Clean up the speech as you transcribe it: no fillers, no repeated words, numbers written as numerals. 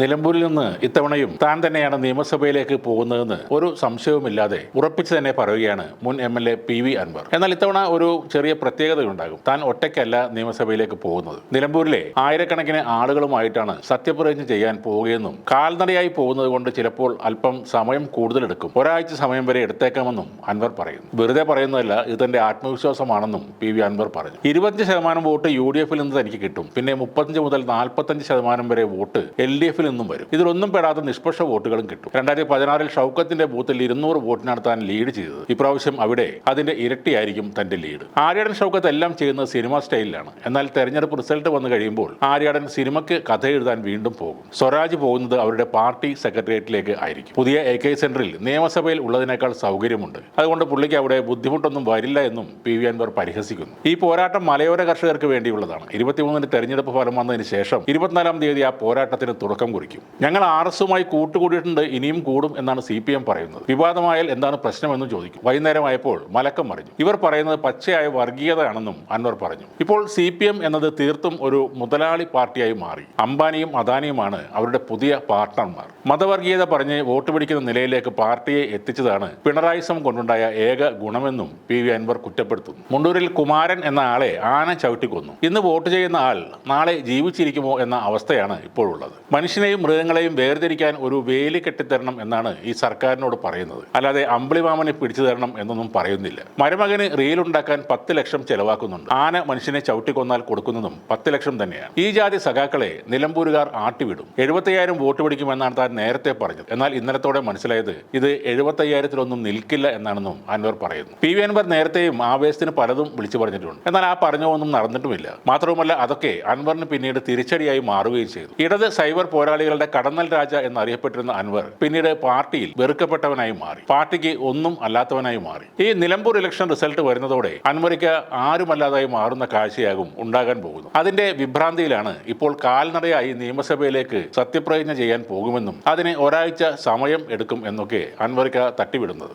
നിലമ്പൂരിൽ നിന്ന് ഇത്തവണയും താൻ തന്നെയാണ് നിയമസഭയിലേക്ക് പോകുന്നതെന്ന് ഒരു സംശയവുമില്ലാതെ ഉറപ്പിച്ചു തന്നെ പറയുകയാണ് മുൻ MLA PV അൻവർ. എന്നാൽ ഇത്തവണ ഒരു ചെറിയ പ്രത്യേകതയുണ്ടാകും. താൻ ഒറ്റയ്ക്കല്ല നിയമസഭയിലേക്ക് പോകുന്നത്. നിലമ്പൂരിലെ ആയിരക്കണക്കിന് ആളുകളുമായിട്ടാണ് സത്യപ്രതിജ്ഞ ചെയ്യാൻ പോവുകയെന്നും കാൽനടയായി പോകുന്നത് കൊണ്ട് ചിലപ്പോൾ അല്പം സമയം കൂടുതലെടുക്കും, ഒരാഴ്ച സമയം വരെ എടുത്തേക്കാമെന്നും അൻവർ പറയുന്നു. വെറുതെ പറയുന്നതല്ല, ഇത് തന്റെ ആത്മവിശ്വാസമാണെന്നും PV അൻവർ പറഞ്ഞു. 25% വോട്ട് UDF-ൽ നിന്ന് തനിക്ക് കിട്ടും. പിന്നെ 35 മുതൽ 45% വരെ വോട്ട് LDF-ൽ നിന്നും വരും. ഇതിലൊന്നും പെടാത്ത നിഷ്പക്ഷ വോട്ടുകളും കിട്ടും. 2016-ൽ ഷൗക്കത്തിന്റെ ബൂത്തിൽ 200 വോട്ടിനാണ് താൻ ലീഡ് ചെയ്തത്. ഇപ്രാവശ്യം അവിടെ അതിന്റെ ഇരട്ടിയായിരിക്കും തന്റെ ലീഡ്. ആര്യാടൻ ഷൗക്കത്ത് എല്ലാം ചെയ്യുന്നത് സിനിമ സ്റ്റൈലിലാണ്. എന്നാൽ തെരഞ്ഞെടുപ്പ് റിസൾട്ട് വന്നു കഴിയുമ്പോൾ ആര്യാടൻ സിനിമയ്ക്ക് കഥ എഴുതാൻ വീണ്ടും പോകും. സ്വരാജ് പോകുന്നത് അവരുടെ പാർട്ടി സെക്രട്ടേറിയറ്റിലേക്ക് ആയിരിക്കും. പുതിയ AK സെന്ററിൽ നിയമസഭയിൽ ഉള്ളതിനേക്കാൾ സൗകര്യമുണ്ട്. അതുകൊണ്ട് പുള്ളിക്ക് അവിടെ ബുദ്ധിമുട്ടൊന്നും വരില്ല എന്നും PV അൻവർ പരിഹസിക്കുന്നു. ഈ പോരാട്ടം മലയോര കർഷകർക്ക് വേണ്ടിയുള്ളതാണ്. 23-ന് തെരഞ്ഞെടുപ്പ് ഫലം വന്നതിന് ശേഷം 24-ാം തീയതി ആ പോരാട്ടത്തിന് തുടക്കം കുറിക്കും. ഞങ്ങൾ RS-ഉമായി കൂട്ടുകൂടിയിട്ടുണ്ട്, ഇനിയും കൂടും എന്നാണ് CPM പറയുന്നത്. വിവാദമായാൽ എന്താണ് പ്രശ്നമെന്ന് ചോദിക്കും. വൈകുന്നേരമായപ്പോൾ മലക്കം മറിഞ്ഞു. ഇവർ പറയുന്നത് പച്ചയായ വർഗീയതയാണെന്നും അൻവർ പറഞ്ഞു. ഇപ്പോൾ CPM എന്നത് തീർത്തും ഒരു മുതലാളി പാർട്ടിയായി മാറി. അംബാനിയും അദാനിയുമാണ് അവരുടെ പുതിയ പാർട്ട്ണർമാർ. മതവർഗീയത പറഞ്ഞ് വോട്ട് പിടിക്കുന്ന നിലയിലേക്ക് പാർട്ടിയെ എത്തിച്ചതാണ് പിണറായിസം കൊണ്ടുണ്ടായ ഏക ഗുണമെന്നും PV അൻവർ കുറ്റപ്പെടുത്തുന്നു. മുണ്ടൂരിൽ കുമാരൻ എന്ന ആളെ ആന ചവിട്ടിക്കൊന്നു. ഇന്ന് വോട്ട് ചെയ്യുന്ന ആൾ നാളെ ജീവിച്ചിരിക്കുമോ എന്ന അവസ്ഥയാണ് ഇപ്പോഴുള്ളത്. മനുഷ്യനെയും മൃഗങ്ങളെയും വേർതിരിക്കാൻ ഒരു വേലി കെട്ടിത്തരണം എന്നാണ് ഈ സർക്കാരിനോട് പറയുന്നത്. അല്ലാതെ അമ്പിളിമാമനെ പിടിച്ചു തരണം എന്നൊന്നും പറയുന്നില്ല. മരുമകന് റീലുണ്ടാക്കാൻ 10 ലക്ഷം ചെലവാക്കുന്നുണ്ട്. ആന മനുഷ്യനെ ചവിട്ടിക്കൊന്നാൽ കൊടുക്കുന്നതും 10 ലക്ഷം തന്നെയാണ്. ഈ ജാതി സഖാക്കളെ നിലമ്പൂരുകാർ ആട്ടിവിടും. 75,000 വോട്ട് പിടിക്കുമെന്നാണ് താൻ നേരത്തെ പറഞ്ഞത്. എന്നാൽ ഇന്നലത്തോടെ മനസ്സിലായത് ഇത് 75,000-ത്തിലൊന്നും നിൽക്കില്ല എന്നാണെന്നും അൻവർ പറയുന്നു. PV അൻവർ നേരത്തെയും ആവേശത്തിന് പലതും വിളിച്ചു പറഞ്ഞിട്ടുണ്ട്. എന്നാൽ ആ പറഞ്ഞൊന്നും നടന്നിട്ടുമില്ല. മാത്രവുമല്ല, അതൊക്കെ അൻവറിന് പിന്നീട് തിരിച്ചടിയായി മാറുകയും ചെയ്തു. ഇടത് സൈബർ പോരാളികളുടെ കടന്നൽ രാജ എന്നറിയപ്പെട്ടിരുന്ന അൻവർ പിന്നീട് പാർട്ടിയിൽ വെറുക്കപ്പെട്ടവനായി മാറി. പാർട്ടിക്ക് ഒന്നും അല്ലാത്തവനായി മാറി. ഈ നിലമ്പൂർ ഇലക്ഷൻ റിസൾട്ട് വരുന്നതോടെ അൻവർക്ക് ആരുമല്ലാതായി മാറുന്ന കാഴ്ചയാകും ഉണ്ടാകാൻ പോകുന്നു. അതിന്റെ വിഭ്രാന്തിയിലാണ് ഇപ്പോൾ കാൽനടയായി നിയമസഭയിലേക്ക് സത്യപ്രതിജ്ഞ ചെയ്യാൻ പോകുമെന്നും അതിന് ഒരാഴ്ച സമയം എടുക്കും എന്നൊക്കെ അൻവർക്ക് തട്ടിവിടുന്നത്.